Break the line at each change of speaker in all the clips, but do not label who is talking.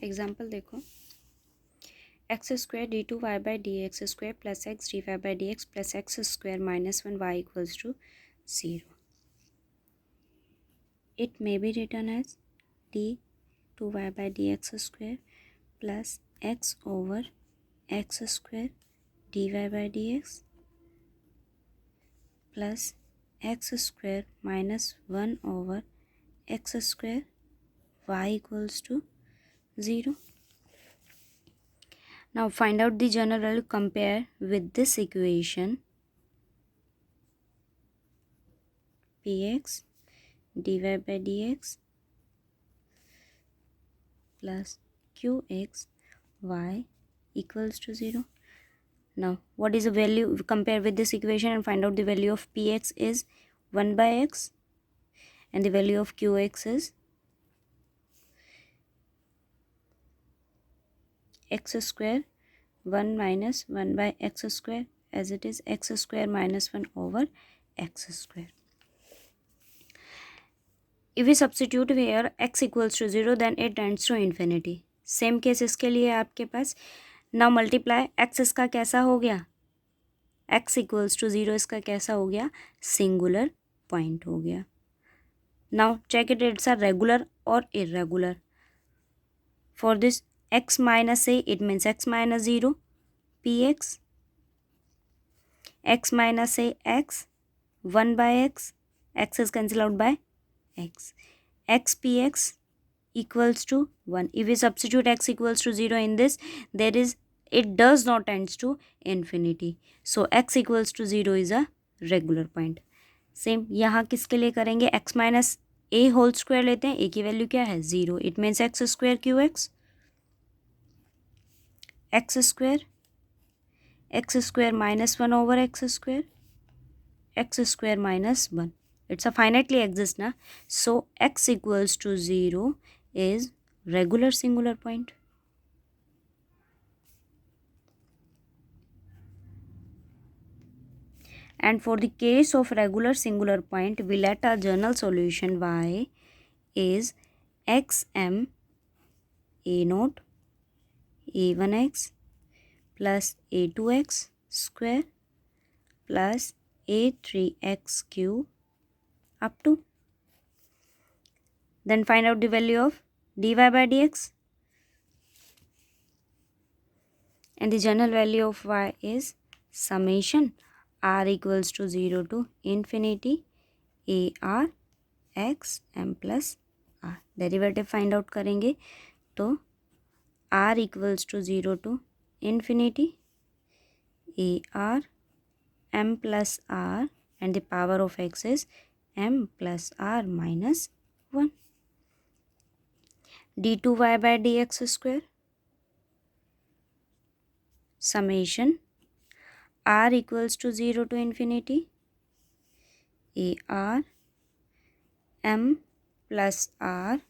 Example देखो, x square d two y by d x square plus x d y by d x plus x square minus one y equals to 0. It may be written as d 2y by dx square plus x over x square dy by dx plus x square minus 1 over x square y equals to 0. Now find out the general value, compare with this equation px dy by dx plus qx y equals to 0. Now what is the value? Compare with this equation and find out the value of px is 1 by x and the value of qx is x square 1 minus 1 by x square, as it is x square minus 1 over x square. If we substitute here x equals to 0 then it tends to infinity. Same case इसके लिए आपके पास. Now multiply x इसका कैसा हो गया, x equals to 0 इसका कैसा हो गया, singular point हो गया. Now check it, it's a regular or irregular. For this x minus a, it means x minus 0, px, x minus a x, 1 by x is cancelled out by x, x px equals to 1. If we substitute x equals to 0 in this, there is, it does not tends to infinity. So x equals to 0 is a regular point. Same यहाँ किसके लिए करेंगे, x minus ए whole square लेते हैं, a की value क्या है 0. It means x square Q x square minus 1 over x square minus 1. It's a finitely exist na. So x equals to 0 is regular singular point. And for the case of regular singular point, we let our general solution y is xm a naught a1x plus a2x square plus a3x cube up to. Then find out the value of dy by dx. And the general value of y is summation r equals to 0 to infinity ar x m plus r. Derivative find out करेंगे तो r equals to 0 to infinity ar m plus r and the power of x is m plus r minus 1 d2y by dx square summation r equals to 0 to infinity ar m plus r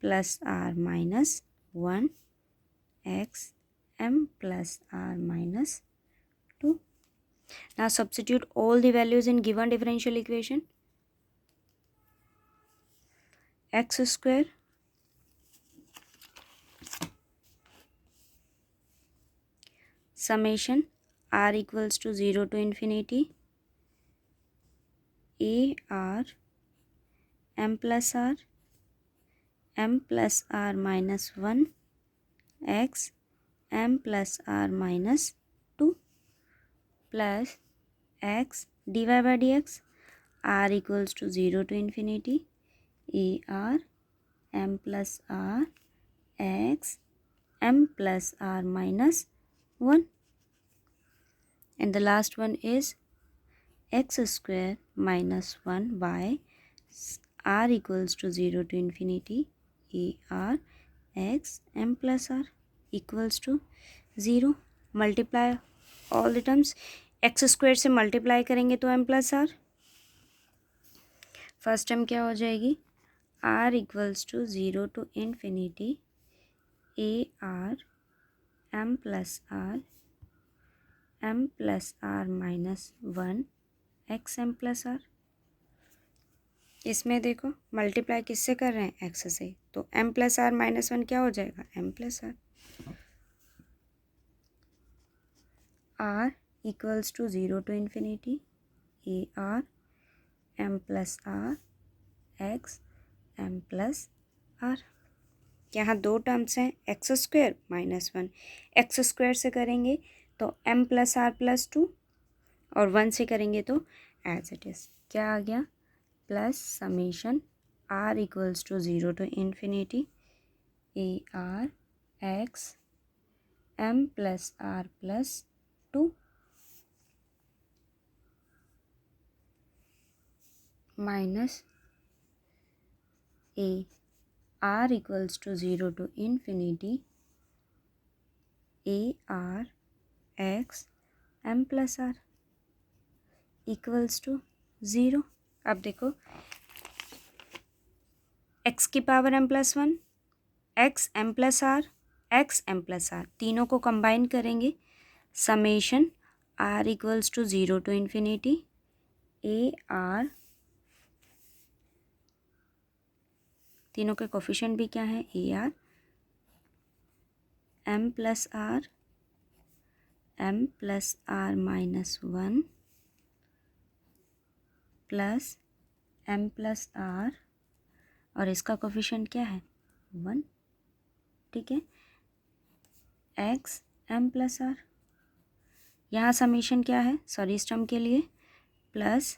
minus 1 x m plus r minus 2. Now substitute all the values in given differential equation. X square summation r equals to 0 to infinity ar m plus r minus 1 x m plus r minus 2 plus x dy by dx r equals to 0 to infinity ar m plus r x m plus r minus 1. And the last one is x square minus 1 y r equals to 0 to infinity ar x m plus r equals to 0. Multiply all the terms. x square से multiply करेंगे तो m plus r. First term क्या हो जाएगी, r equals to 0 to infinity ar m plus r minus 1 x m plus r. इसमें देखो multiply किससे कर रहे हैं, x से. तो M plus r minus one क्या हो जाएगा, m plus r. R equals to 0 to infinity a r m plus r x m plus r. यहाँ दो टर्म्स हैं, x square minus one. X square से करेंगे तो M plus r plus two, और वन से करेंगे तो एज इट इज़ क्या आ गया, plus summation r equals to 0 to infinity a r x m plus r plus two minus A r equals to 0 to infinity a r x m plus r equals to 0। अब देखो x की power m plus one, x m plus r, x m plus r, तीनों को combine करेंगे, summation r equals to 0 to infinity a r, तीनों के coefficient भी क्या है, a r m plus r minus one plus m plus r, और इसका कोफिशिएंट क्या है, वन। ठीक है, एक्स एम प्लस आर, यहाँ समेशन क्या है, सॉरी इस टर्म के लिए, plus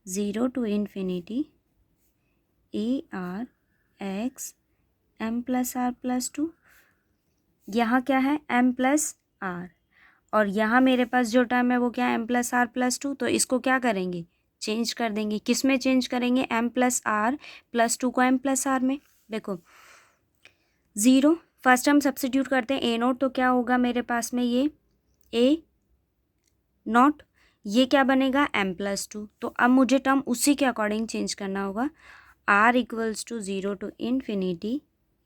0 to infinity a r x m plus r plus two. यहाँ क्या है, एम प्लस आर, और यहाँ मेरे पास जो टर्म है वो क्या है, m plus r plus two. तो इसको क्या करेंगे, चेंज कर देंगे, किस में चेंज करेंगे, m plus r plus two को एम प्लस आर में। देखो 0 फर्स्ट हम सब्स्टिट्यूट करते हैं ए नोट, तो क्या होगा मेरे पास में, ये ए नॉट, ये क्या बनेगा, एम प्लस टू। तो अब मुझे टर्म उसी के अकॉर्डिंग चेंज करना होगा, r equals to 0 to infinity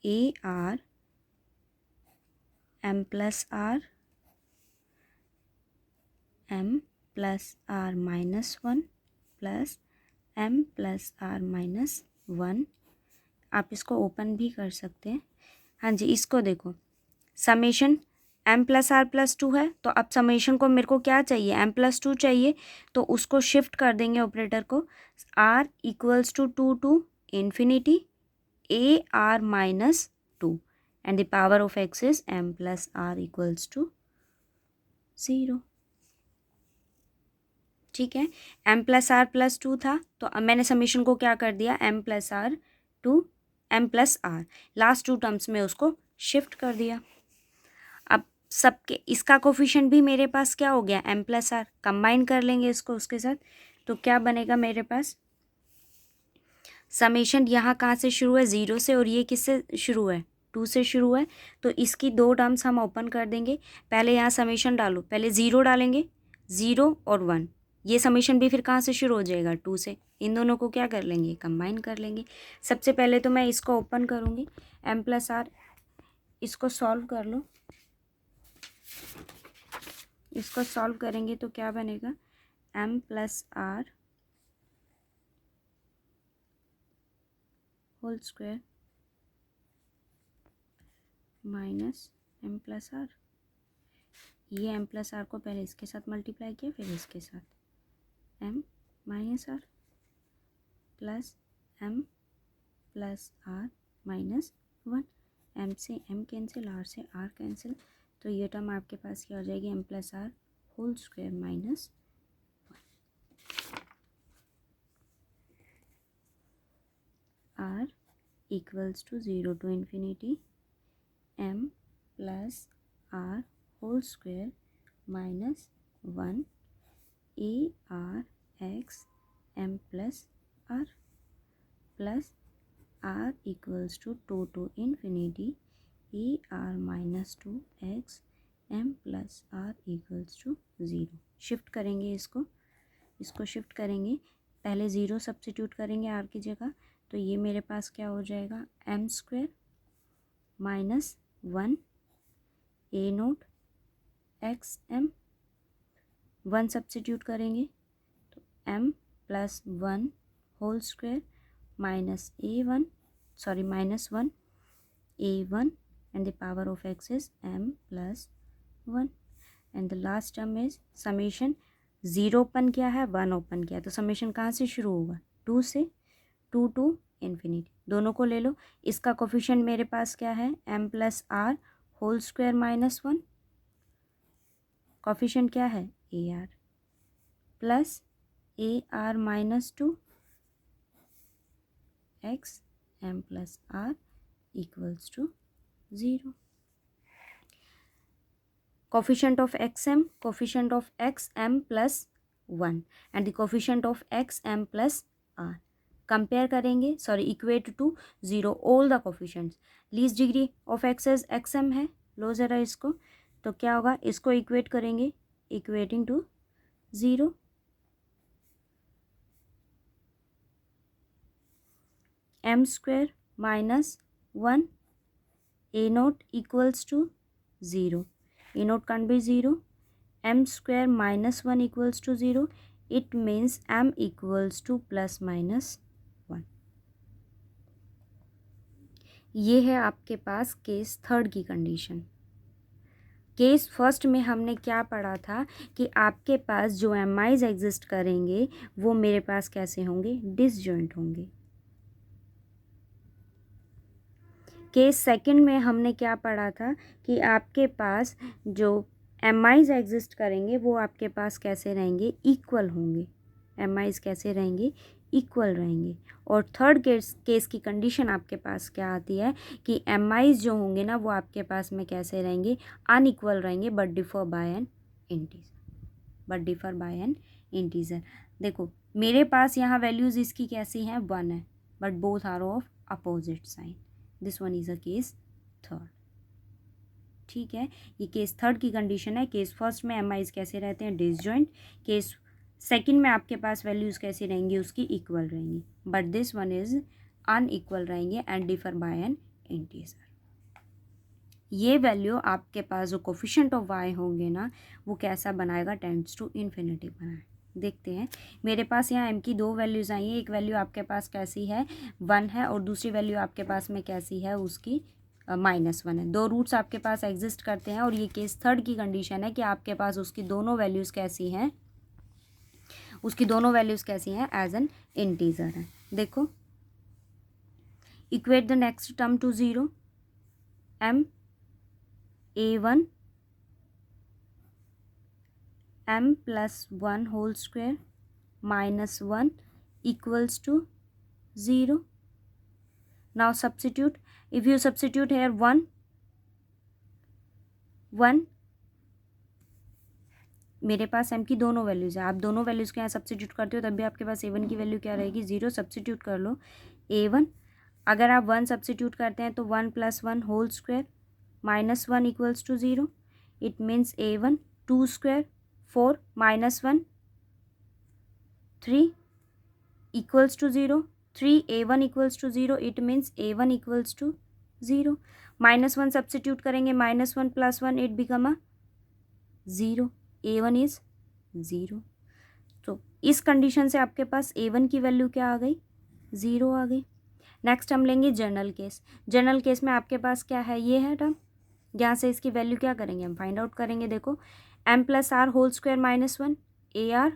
a r m plus r m plus r minus one plus m plus r minus one. आप इसको ओपन भी कर सकते हैं। हाँ जी, इसको देखो, summation m plus r plus two है, तो अब समेशन को मेरे को क्या चाहिए, एम प्लस टू चाहिए, तो उसको शिफ्ट कर देंगे ऑपरेटर को, r equals to two to infinity a are minus two, and the power of x is m plus r equals to 0। ठीक है, m plus r plus two था, तो अब मैंने समेशन को क्या कर दिया, m plus r to M plus r, last two terms में उसको शिफ्ट कर दिया। अब सबके इसका कोफिशिएंट भी मेरे पास क्या हो गया, एम प्लस आर, कंबाइन कर लेंगे इसको उसके साथ, तो क्या बनेगा मेरे पास, समेशन यहाँ कहाँ से शुरू है, 0 से, और ये किससे शुरू है, 2 से शुरू है। तो इसकी दो टर्म्स हम ओपन कर देंगे, पहले यहाँ समेशन डालो, पहले 0 डालेंगे, 0 और 1, ये समेशन भी फिर कहाँ से शुरू हो जाएगा, 2 से। इन दोनों को क्या कर लेंगे, कंबाइन कर लेंगे। सबसे पहले तो मैं इसको ओपन करूँगी, एम प्लस आर, इसको सॉल्व कर लो, इसको सॉल्व करेंगे तो क्या बनेगा, m plus r whole square minus m plus r, ये एम प्लस आर को पहले इसके साथ मल्टीप्लाई किया, फिर इसके साथ m minus r plus m plus r minus one, m से एम कैंसिल, आर से आर कैंसिल, तो ये टर्म आपके पास क्या हो जाएगी, m plus r whole square minus are equals to 0 to infinity m plus r whole square minus one a r x m plus r plus r equals to two to infinity a are minus two x m plus r equals to 0। Shift करेंगे इसको shift करेंगे, पहले 0 substitute करेंगे are की जगह, तो ये मेरे पास क्या हो जाएगा, M square minus one A naught X M, one substitute करेंगे तो M plus one whole square minus A one sorry -1 a1 and the power of x is m+1 and the last term is summation 0 open किया है 1 open किया, तो summation कहाँ से शुरू होगा 2 से, 2 टू इन्फिनिटी, दोनों को ले लो। इसका कोफिशिएंट मेरे पास क्या है m+r होल स्क्वायर -1, कोफिशिएंट क्या है ar plus ar-2 x m+r equals to 0. Coefficient of xm, coefficient of xm plus 1 and the coefficient of xm plus r. Compare करेंगे, sorry equate to 0 all the coefficients. Least degree of X is xm है, लो ज़रा इसको, तो क्या होगा, इसको equate करेंगे equating to 0, m² -1 a0 equals to 0, a0 can't be 0, m² -1 equals to 0, it means m equals to ±1. ये है आपके पास केस थर्ड की कंडीशन। केस फर्स्ट में हमने क्या पढ़ा था कि आपके पास जो एमआईज एग्जिस्ट करेंगे वो मेरे पास कैसे होंगे, डिसजॉइंट होंगे। केस सेकंड में हमने क्या पढ़ा था कि आपके पास जो एमआईज एग्जिस्ट करेंगे वो आपके पास कैसे रहेंगे, इक्वल होंगे। एमआईज कैसे रहेंगे, इक्वल रहेंगे। और थर्ड केस की कंडीशन आपके पास क्या आती है कि एमआईज जो होंगे ना वो आपके पास में कैसे रहेंगे, अनइक्वल रहेंगे, but differ by an integer. देखो मेरे पास यहाँ वैल्यूज़ इसकी कैसी हैं, 1 है, but both are of opposite sign. This one is a case third. ठीक है, ये केस थर्ड की कंडीशन है। केस फर्स्ट में एमआईज कैसे रहते हैं, डिसजॉइंट। केस सेकंड में आपके पास वैल्यूज़ कैसी रहेंगी, उसकी इक्वल रहेंगी, but this one is unequal रहेंगे and differ by an integer. ये वैल्यू आपके पास जो कोफिशिएंट ऑफ y होंगे ना वो कैसा बनाएगा, टेंड्स टू इन्फिनिटी बनाए। देखते हैं, मेरे पास यहाँ m की दो वैल्यूज़ आई हैं। एक वैल्यू आपके पास कैसी है, 1 है, और दूसरी वैल्यू आपके पास में कैसी है, उसकी -1 है। दो रूट्स आपके पास एग्जिस्ट करते हैं और ये केस थर्ड की कंडीशन है कि आपके पास उसकी दोनों वैल्यूज़ कैसी हैं, एज एन इंटीजर है। देखो, equate the next term to 0, m a1 m+1 होल square -1 equals to 0. Now substitute. If you substitute here 1, मेरे पास m की दोनों वैल्यूज़ है, आप दोनों वैल्यूज़ के यहाँ सब्सिट्यूट करते हो तब भी आपके पास a1 की वैल्यू क्या रहेगी, 0। सब्सिट्यूट कर लो a1, अगर आप 1 सब्सिट्यूट करते हैं तो 1+1 whole square -1 equals to 0. It means a1 2 square 4 -1 3 equals to 0. 3 a1 equals to 0. It means a1 equals to 0. -1 substitute करेंगे, -1 + 1 it become a 0. a1 is 0. तो इस कंडीशन से आपके पास a1 की वैल्यू क्या आ गई, 0 आ गई। नेक्स्ट हम लेंगे जनरल केस। जनरल केस में आपके पास क्या है, ये है टर्म, यहाँ से इसकी वैल्यू क्या करेंगे, हम फाइंड आउट करेंगे। देखो m+r whole square -1 ar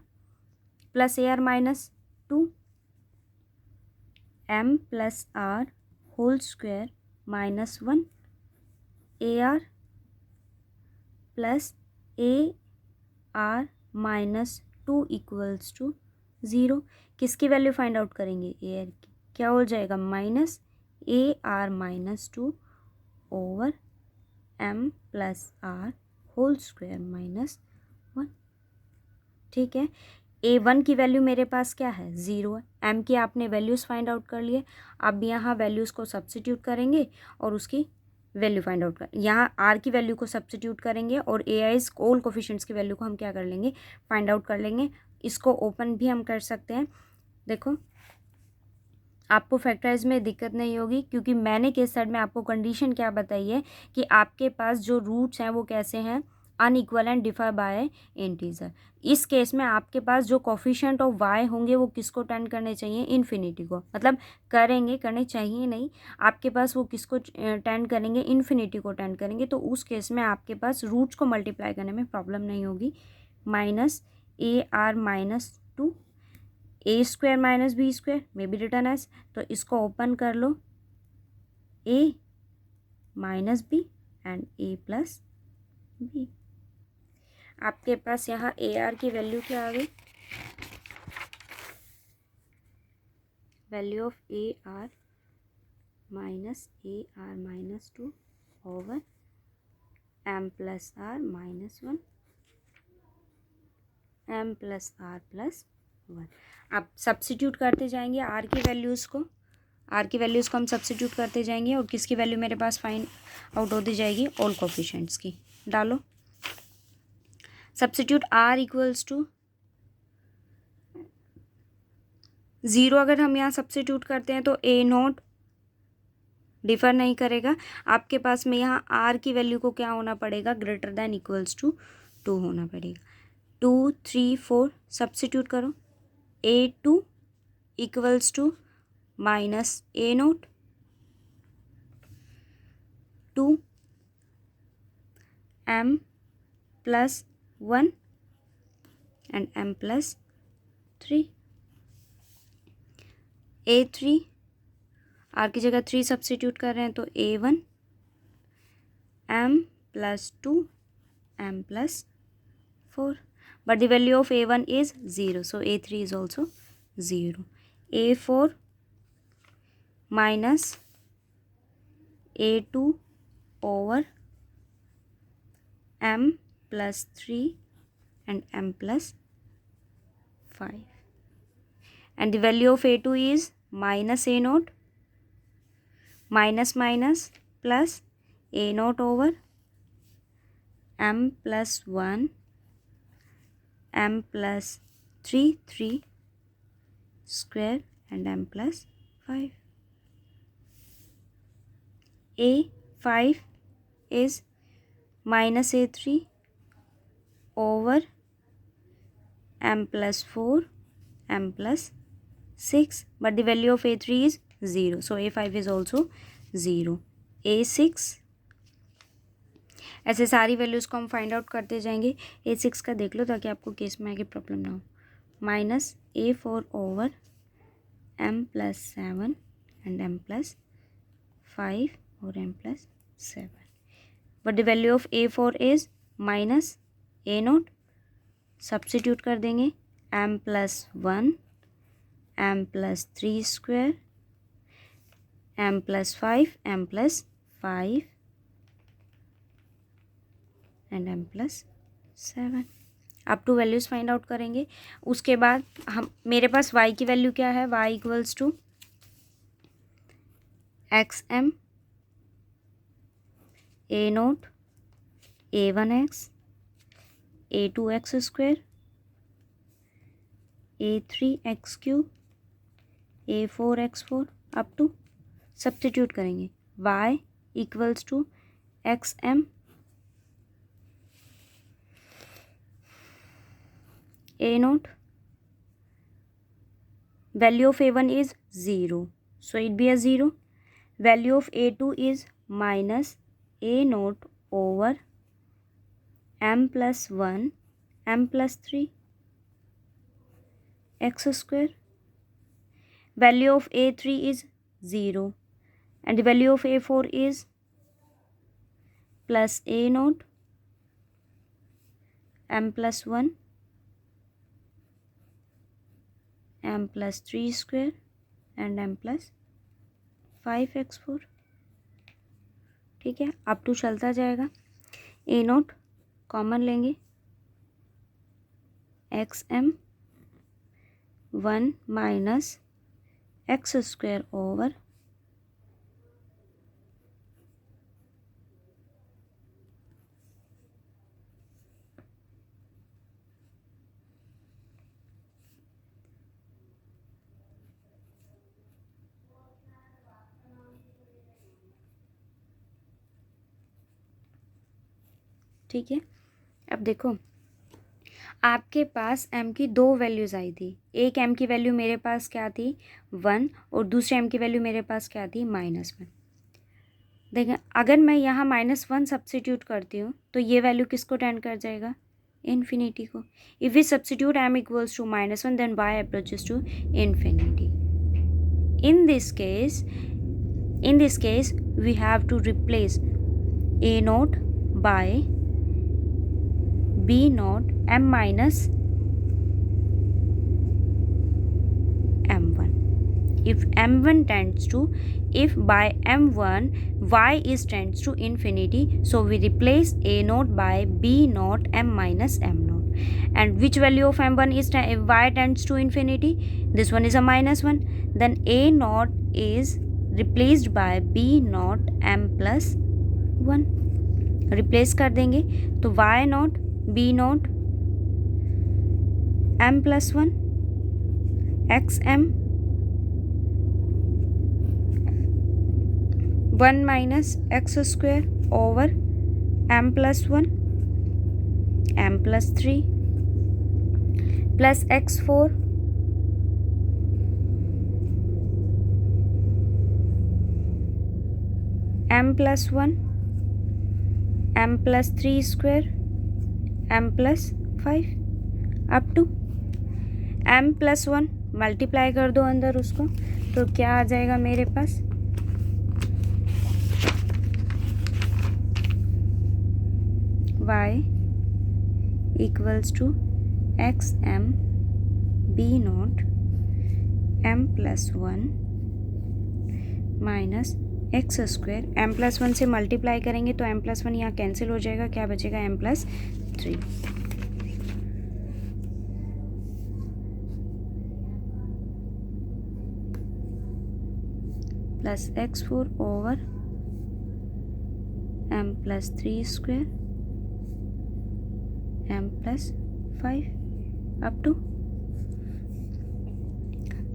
plus ar -2 m+r whole square -1 ar plus ar -2 equals to 0। किसकी वैल्यू फाइंड आउट करेंगे, ar की। क्या हो जाएगा, -ar-2 over m+r whole square -1। ठीक है, a1 की वैल्यू मेरे पास क्या है, 0 है। m की आपने वैल्यूज़ फाइंड आउट कर लिए, अब यहाँ वैल्यूज़ को सब्सिट्यूट करेंगे और उसकी वैल्यू फाइंड आउट कर, यहाँ r की वैल्यू को सब्सिट्यूट करेंगे और ai's ऑल कोफिशिएंट्स की वैल्यू को हम क्या कर लेंगे, फाइंड आउट कर लेंगे। इसको ओपन भी हम कर सकते हैं। देखो आपको फैक्टराइज में दिक्कत नहीं होगी, क्योंकि मैंने केस सेट में आपको कंडीशन क्या बताई है कि आपके पास जो रूट्स हैं वो कैसे हैं, unequal and differ bye integer. इस केस में आपके पास जो कोफिशिएंट ऑफ y होंगे वो किसको टेंड करने चाहिए, इन्फिनिटी को, मतलब करने चाहिए नहीं, आपके पास वो किसको टेंड करेंगे, इन्फिनिटी को टेंड करेंगे। तो उस केस में आपके पास रूट्स को मल्टीप्लाई करने में प्रॉब्लम नहीं होगी। Minus A R minus two A square minus B square may be written as, तो इसको ओपन कर लो, A minus B and A plus B. आपके पास यहाँ ए आर की वैल्यू क्या आ गई, value of a are minus two over m plus r minus one M plus r plus one. आप सब्सिट्यूट करते जाएंगे आर की वैल्यूज़ को, हम सब्सिट्यूट करते जाएंगे और किसकी वैल्यू मेरे पास फाइंड आउट होती जाएगी, ऑल कोफिशिएंट्स की। डालो सब्सिट्यूट आर इक्वल्स टू 0 अगर हम यहाँ सब्सिट्यूट करते हैं तो ए नोट डिफर नहीं करेगा। आपके पास में यहाँ आर की वैल्यू को क्या होना पड़ेगा, ग्रेटर देन इक्वल्स टू 2 होना पड़ेगा। 2 3 4 सब्सिट्यूट करो, A two equals to minus A naught 2 M plus 1 and M plus 3, A three R की जगह 3 सब्सिट्यूट कर रहे हैं तो A one M plus two M plus 4, but the value of a1 is 0, so a3 is also 0. a4 minus a2 over m plus 3 and m plus 5, and the value of a2 is minus a naught minus minus plus a naught over m plus 1 m plus 3 square and m plus 5. a5 is minus a3 over m plus 4 m plus 6, but the value of a3 is 0, so a5 is also 0. a6 ऐसे सारी values को हम find out करते जाएंगे। a6 का देख लो ताकि आपको केस में आगे प्रॉब्लम ना हो। Minus a4 over m plus 7 and m plus 5 और m plus 7, but the value of a4 is minus a note, substitute कर देंगे m plus 1 m plus 3 square m plus 5 m plus 5 and m plus 7। अब two values find out करेंगे। उसके बाद हम मेरे पास y की वैल्यू क्या है, y equals to x m a naught a1x a2x square a3x cube a4x4 up to substitute करेंगे y equals to x m a naught, value of a1 is 0, so it be a 0. Value of a2 is minus a naught over m plus 1 m plus 3 x square. Value of a3 is 0 and the value of a4 is plus a naught m plus 1 m plus 3 square and m plus 5x4। ठीक है, up to चलता जाएगा। A naught common लेंगे, x m 1 minus x square over ठीक है, अब देखो आपके पास m की दो वैल्यूज़ आई थी, एक m की वैल्यू मेरे पास क्या थी 1 और दूसरे m की वैल्यू मेरे पास क्या थी -1। देखें अगर मैं यहाँ -1 सब्सिट्यूट करती हूँ तो ये वैल्यू किसको टेंड कर जाएगा, इन्फिनिटी को। If we substitute m equals to -1 then y approaches to infinity. In this case we have to replace a naught by b naught m minus m1. If m1 tends to, if by m1 y is tends to infinity, so we replace a naught by b naught m minus m naught. And which value of m1 is y tends to infinity? This one is a -1. Then a naught is replaced by b naught m plus 1. Replace कर देंगे तो y naught b naught m plus 1 x m 1 minus x square over m plus 1 m plus 3 plus x4 m plus 1 m plus 3 square m plus 5 up to m plus 1 multiply कर दो अंदर उसको, तो क्या आ जाएगा मेरे पास y equals to x m b naught m plus 1 minus x square m plus 1 से मल्टीप्लाई करेंगे तो m plus 1 यहाँ कैंसिल हो जाएगा, क्या बचेगा m plus 3। Plus x4 over m plus 3 square m plus 5 up to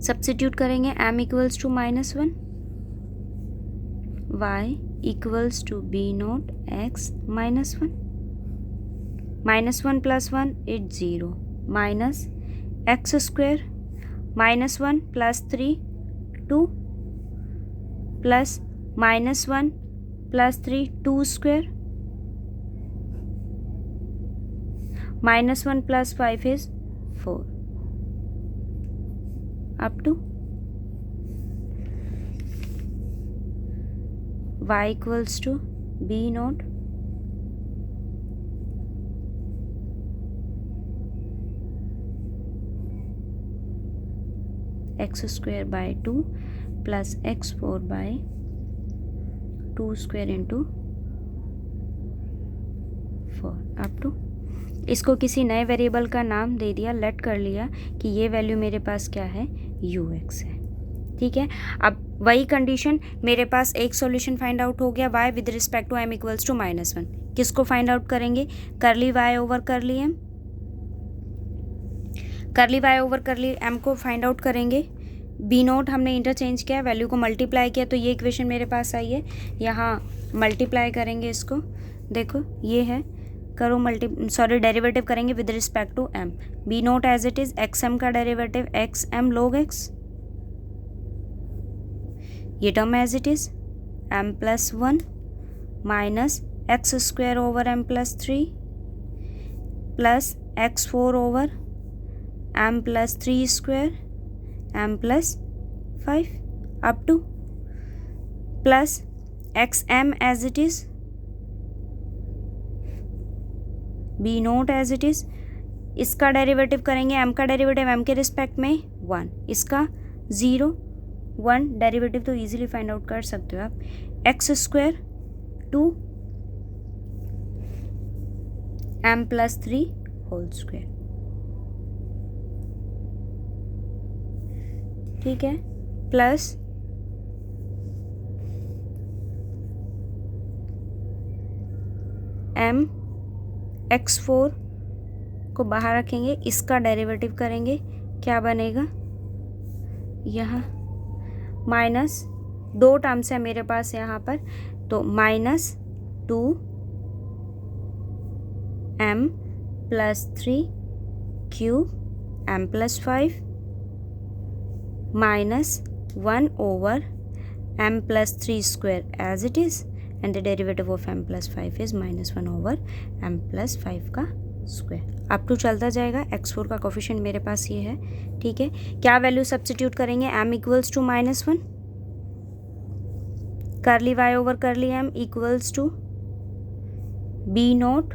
substitute करेंगे m equals to -1 y equals to b naught x minus 1 -1 plus 1 it's 0 minus x square -1 plus 3 2 plus -1 plus 3 2 square -1 plus 5 is 4 up to y equals to b naught x square by 2 plus x4 by 2 square into 4 up to इसको किसी नए variable का नाम दे दिया, late कर लिया कि ये वैल्यू मेरे पास क्या है ux है। ठीक है, अब वही कंडीशन मेरे पास एक सॉल्यूशन फाइंड आउट हो गया y with respect to m equals to -1। किसको फाइंड आउट करेंगे, curly y over curly m, curly y over curly m को फाइंड आउट करेंगे। b नोट हमने इंटरचेंज किया, वैल्यू को मल्टीप्लाई किया, तो ये इक्वेशन मेरे पास आई है। यहाँ मल्टीप्लाई करेंगे इसको, देखो ये है, करो डेरिवेटिव करेंगे with respect to m। b naught as it is X M का derivative X M log x, ये term as it is m plus 1 minus x square over m plus 3 plus x4 over m plus 3 square m plus 5 up to plus X M as it is b naught as it is, इसका derivative करेंगे, m का derivative m के respect में 1, इसका 0 1 derivative तो easily find out कर सकते हो आप, x square 2 m plus 3 whole square. ठीक है, प्लस m x4 को बाहर रखेंगे, इसका डेरिवेटिव करेंगे, क्या बनेगा, यहाँ माइनस 2 टर्म्स है मेरे पास यहाँ पर, तो -2 m plus 3 cube m plus 5 minus 1 over m plus 3 square as it is, and the derivative of m plus 5 is minus 1 over m plus 5 का स्क्वायर। अप टू चलता जाएगा। x4 का कोफिशिएंट मेरे पास ये है, ठीक है। क्या वैल्यू सब्स्टिट्यूट करेंगे? m equals to -1, curly y over curly m equals to b naught,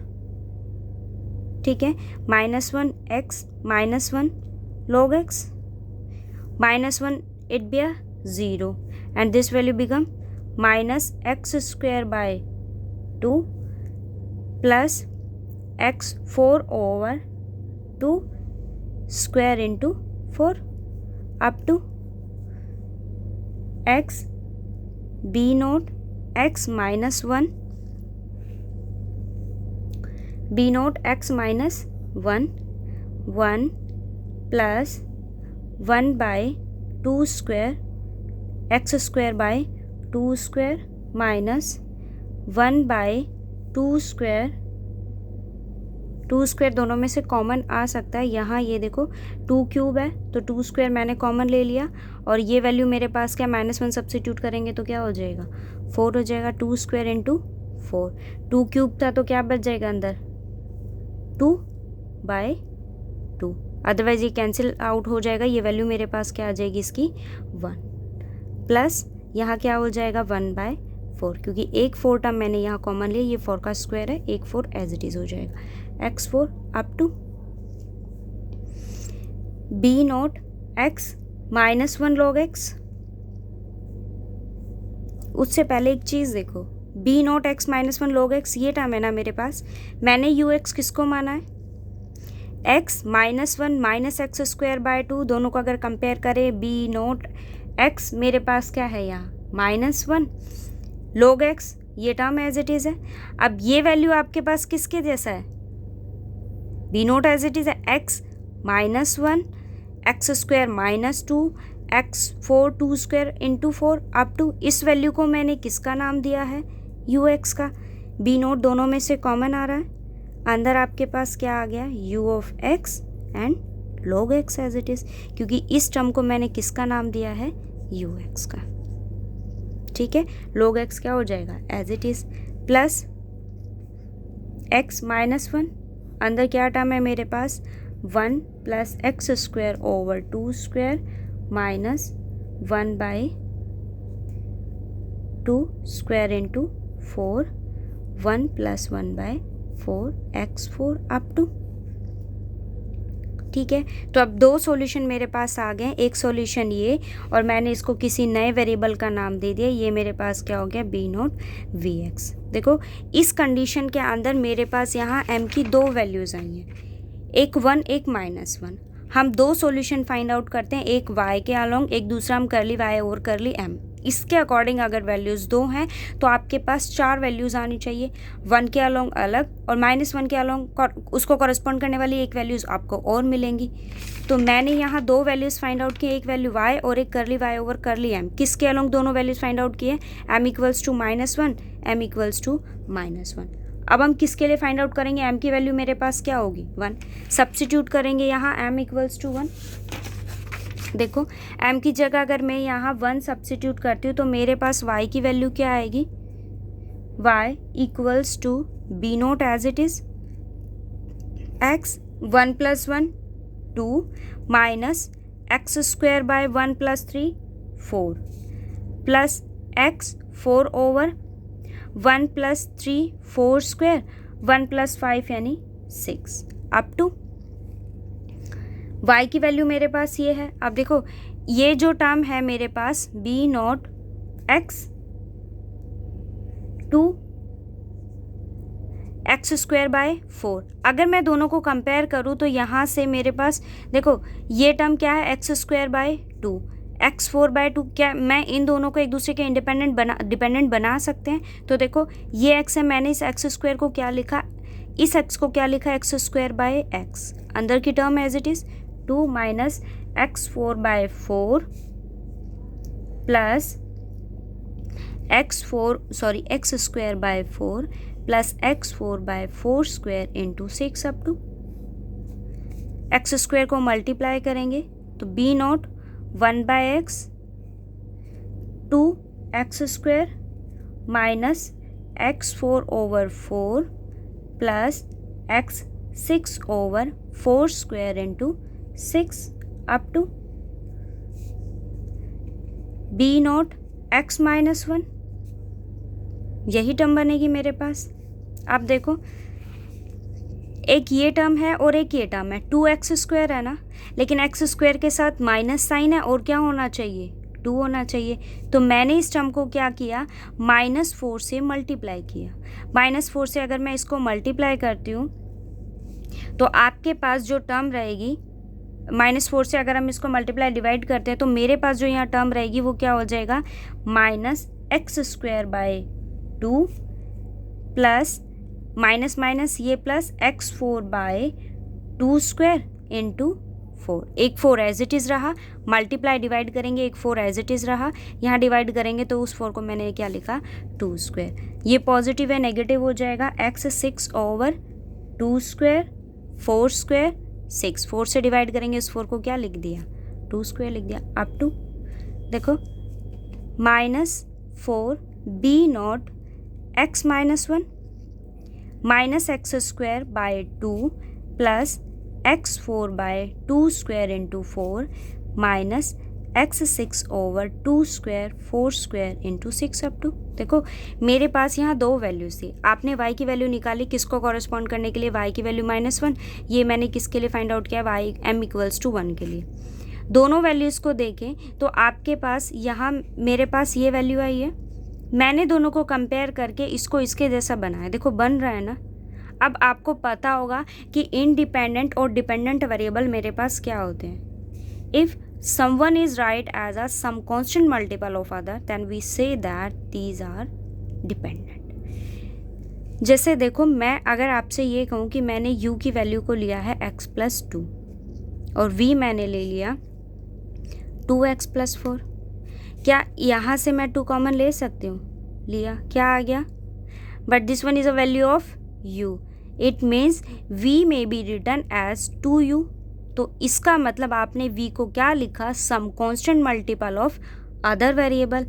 ठीक है, -1 x -1 log x, -1 it be a 0 and this value become minus x square by 2 plus x4 over 2 square into 4 up to x b naught x minus 1 b naught x minus 1 1 plus 1 by 2 square x square by 2 square minus 1 by 2 square, 2 square दोनों में से common आ सकता है। यहाँ ये देखो 2 cube है तो 2 स्क्वायर मैंने कॉमन ले लिया और ये वैल्यू मेरे पास क्या, -1 सब्स्टिट्यूट करेंगे तो क्या हो जाएगा, 4 हो जाएगा। 2 स्क्वायर इंटू 4, 2 क्यूब था तो क्या बच जाएगा अंदर, 2/2, अदरवाइज ये कैंसिल आउट हो जाएगा। ये वैल्यू मेरे पास क्या आ जाएगी इसकी, 1 प्लस यहाँ क्या हो जाएगा 1/4, क्योंकि एक 4 टर्म मैंने यहाँ कॉमन लिया, ये 4 का स्क्वायर है, एक 4 एज इट इज़ हो जाएगा। x4 up to b naught x -1 log x। उससे पहले एक चीज़ देखो, b naught x -1 log x ये टर्म है ना मेरे पास, मैंने ux किसको माना है, x -1 minus x square bye 2, दोनों को अगर कंपेयर करें b नोट x मेरे पास क्या है यहाँ -1 log x, ये टर्म एज इट इज़ है। अब ये वैल्यू आपके पास किसके जैसा है, b naught as it is है x -1 x square -2 x4 2 square into 4 up to, इस वैल्यू को मैंने किसका नाम दिया है, ux का। b नोट दोनों में से कॉमन आ रहा है, अंदर आपके पास क्या आ गया, u of x and log x as it is, क्योंकि इस टर्म को मैंने किसका नाम दिया है, ux का, ठीक है। log x क्या हो जाएगा, as it is, plus x -1, अंदर क्या टर्म है मेरे पास, 1 plus x square over 2 square minus 1/2 square into 4, 1 plus 1/4 x4 up to, ठीक है। तो अब दो सॉल्यूशन मेरे पास आ गए, एक सॉल्यूशन ये और मैंने इसको किसी नए वेरिएबल का नाम दे दिया, ये मेरे पास क्या हो गया, b नोट vx। देखो इस कंडीशन के अंदर मेरे पास यहाँ m की दो वैल्यूज़ आई हैं, एक 1 एक -1। हम दो सॉल्यूशन फाइंड आउट करते हैं, एक y के अलोंग, एक दूसरा हम करली y और करली m। इसके अकॉर्डिंग अगर वैल्यूज़ दो हैं तो आपके पास 4 वैल्यूज़ आनी चाहिए, 1 के अलोंग अलग और -1 के अलोंग उसको कॉरस्पॉन्ड करने वाली एक वैल्यूज़ आपको और मिलेंगी। तो मैंने यहाँ दो वैल्यूज़ फाइंड आउट की, एक वैल्यू y और एक curly y over curly m। किसके अलोंग दोनों वैल्यूज़ फाइंड आउट किए, m equals to -1 m equals to -1। अब हम किसके लिए फाइंड आउट करेंगे, m की वैल्यू मेरे पास क्या होगी, 1, सब्स्टिट्यूट करेंगे यहाँ m इक्वल्स टू 1। देखो m की जगह अगर मैं यहाँ 1 सब्स्टिट्यूट करती हूँ तो मेरे पास y की वैल्यू क्या आएगी, y equals to b naught as it is x 1 + 1 2 minus x square by 1 + 3 4 plus x 4 over 1 + 3 4 square 1 + 5 यानी 6 अप टू y की वैल्यू मेरे पास ये है। अब देखो ये जो टर्म है मेरे पास b naught x 2 x square by 4, अगर मैं दोनों को कंपेयर करूँ तो यहाँ से मेरे पास देखो ये टर्म क्या है, एक्स स्क्वायर बाय 2 x4/2, क्या मैं इन दोनों को एक दूसरे के डिपेंडेंट बना सकते हैं। तो देखो ये x है, मैंने इस एक्स स्क्वायर को क्या लिखा, इस x को क्या लिखा, एक्स स्क्वायर बाय x, अंदर की term as it is 2 minus x4/4 plus x square by 4 plus x4/4 square into 6 up to x square को मल्टीप्लाई करेंगे तो b naught 1/x 2x square minus x4/4 plus x6/4 square into 6 up to b naught x minus 1। यही term बनेगी मेरे पास। आप देखो एक ये टर्म है और एक ये टर्म है, 2x स्क्वायर है ना, लेकिन x स्क्वायर के साथ माइनस साइन है और क्या होना चाहिए, 2 होना चाहिए। तो मैंने इस टर्म को क्या किया, -4 से मल्टीप्लाई किया। -4 से अगर मैं इसको मल्टीप्लाई करती हूँ तो आपके पास जो टर्म रहेगी, -4 से अगर हम इसको मल्टीप्लाई डिवाइड करते हैं तो मेरे पास जो यहाँ टर्म रहेगी वो क्या हो जाएगा, -x² प्लस माइनस माइनस ये प्लस x4/2 स्क्वायर इंटू 4। एक 4 एज इट इज़ रहा, मल्टीप्लाई डिवाइड करेंगे एक 4 एज इट इज़ रहा, यहाँ डिवाइड करेंगे तो उस 4 को मैंने क्या लिखा 2 स्क्वायर। ये पॉजिटिव है नेगेटिव हो जाएगा, x6/2 स्क्वायर 4 स्क्वायर 6, 4 से डिवाइड करेंगे उस 4 को क्या लिख दिया 2 स्क्वायर लिख दिया। अप टू देखो -4 b naught x minus 1 minus x²/2 plus x4/2 square into 4 minus x6/2 square 4 square into 6 up to. देखो मेरे पास यहाँ दो वैल्यूज थी, आपने y की वैल्यू निकाली किसको कॉरेस्पॉन्ड करने के लिए, y की वैल्यू -1, ये मैंने किसके लिए फाइंड आउट किया, y m = 1 के लिए। दोनों वैल्यूज़ को देखें तो आपके पास यहाँ मेरे पास ये वैल्यू आई है, मैंने दोनों को कंपेयर करके इसको इसके जैसा बनाया, देखो बन रहा है ना। अब आपको पता होगा कि इंडिपेंडेंट और डिपेंडेंट वेरिएबल मेरे पास क्या होते हैं। If someone is right as a some constant multiple of other then we say that these are dependent। जैसे देखो मैं अगर आपसे ये कहूँ कि मैंने u की वैल्यू को लिया है x+2 और v मैंने ले लिया 2x+4, क्या यहाँ से मैं 2 कॉमन ले सकती हूँ, लिया, क्या आ गया, but this one is a value of u, it means v may be written as 2u। तो इसका मतलब आपने v को क्या लिखा, some constant multiple of other variable.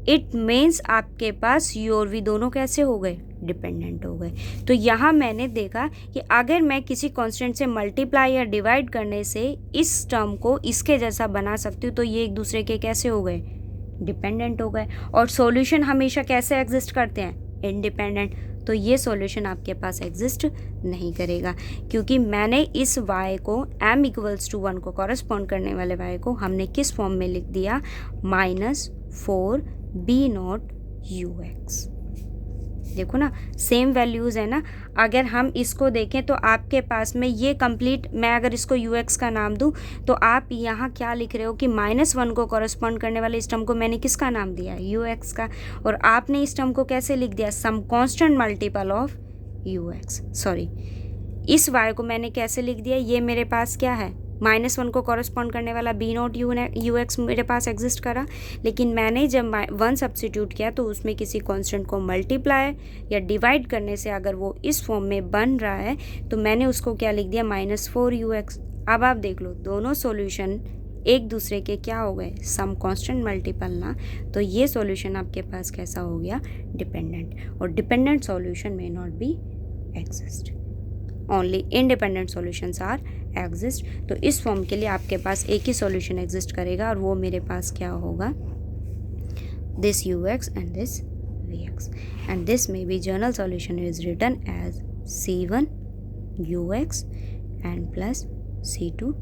It means आपके पास u और v दोनों कैसे हो गए, डिपेंडेंट हो गए। तो यहाँ मैंने देखा कि अगर मैं किसी कांस्टेंट से मल्टीप्लाई या डिवाइड करने से इस टर्म को इसके जैसा बना सकती हूँ तो ये एक दूसरे के कैसे हो गए, डिपेंडेंट हो गए। और सॉल्यूशन हमेशा कैसे एग्जिस्ट करते हैं, इंडिपेंडेंट। तो ये सॉल्यूशन आपके पास एग्जिस्ट नहीं करेगा क्योंकि मैंने इस y को m = 1 को कॉरेस्पॉन्ड करने वाले y को हमने किस फॉर्म में लिख दिया, -4 b0 ux। देखो ना सेम वैल्यूज़ है ना। अगर हम इसको देखें तो आपके पास में ये कंप्लीट, मैं अगर इसको ux का नाम दूं तो आप यहाँ क्या लिख रहे हो कि -1 को कॉरेस्पॉन्ड करने वाले इस टर्म को मैंने किसका नाम दिया, ux का, और आपने इस टर्म को कैसे लिख दिया, some constant multiple of ux। Sorry, इस y को मैंने कैसे लिख दिया, ये मेरे पास क्या है, -1 को कॉरेस्पॉन्ड करने वाला b0 ux मेरे पास एग्जिस्ट करा, लेकिन मैंने जब 1 सब्स्टिट्यूट किया तो उसमें किसी कांस्टेंट को मल्टीप्लाई या डिवाइड करने से अगर वो इस फॉर्म में बन रहा है तो मैंने उसको क्या लिख दिया, -4 ux। अब आप देख लो दोनों सॉल्यूशन एक दूसरे के क्या हो गए, सम कांस्टेंट मल्टीपल ना। तो ये सॉल्यूशन आपके पास कैसा हो गया, डिपेंडेंट। और dependent solution may not be exist, only independent solutions are exist. तो इस फॉर्म के लिए आपके पास एक ही सॉल्यूशन एग्जिस्ट करेगा और वो मेरे पास क्या होगा, this ux and this vx, and this may be general solution is written as c1 ux and plus c2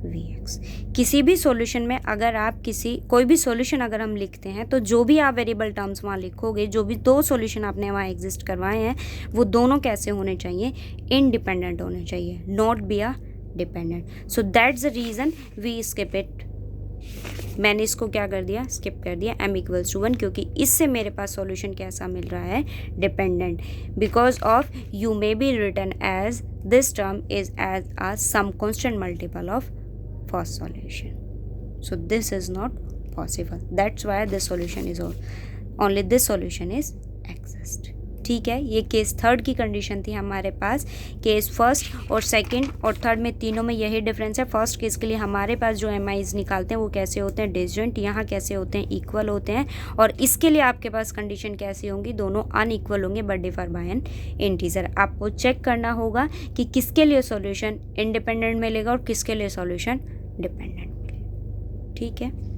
vx। किसी भी सॉल्यूशन में अगर आप कोई भी सॉल्यूशन अगर हम लिखते हैं तो जो भी आप वेरिएबल टर्म्स वहाँ लिखोगे, जो भी दो सॉल्यूशन आपने वहाँ एग्जिस्ट करवाए हैं वो दोनों कैसे होने चाहिए, इंडिपेंडेंट होने चाहिए, not be a dependent. So that's the reason we skip it. मैंने इसको क्या कर दिया, स्किप कर दिया m = 1 क्योंकि इससे मेरे पास सॉल्यूशन कैसा मिल रहा है, dependent. Because of you may be written as this term is as a some constant multiple of first solution. So this is not possible. That's why this solution is only this solution is exist. ठीक है, ये case third की condition थी हमारे पास। Case first और second और third में तीनों में यही डिफरेंस है। फर्स्ट केस के लिए हमारे पास जो एमआईज निकालते हैं वो कैसे होते हैं, डिसजॉइंट, यहाँ कैसे होते हैं, इक्वल होते हैं। और इसके लिए आपके पास कंडीशन कैसी होंगी, दोनों अनइक्वल होंगे but differ by an integer. आपको चेक करना होगा कि किसके लिए सॉल्यूशन इंडिपेंडेंट मिलेगा और किसके लिए सॉल्यूशन डिपेंडेंट मिलेगा। ठीक है।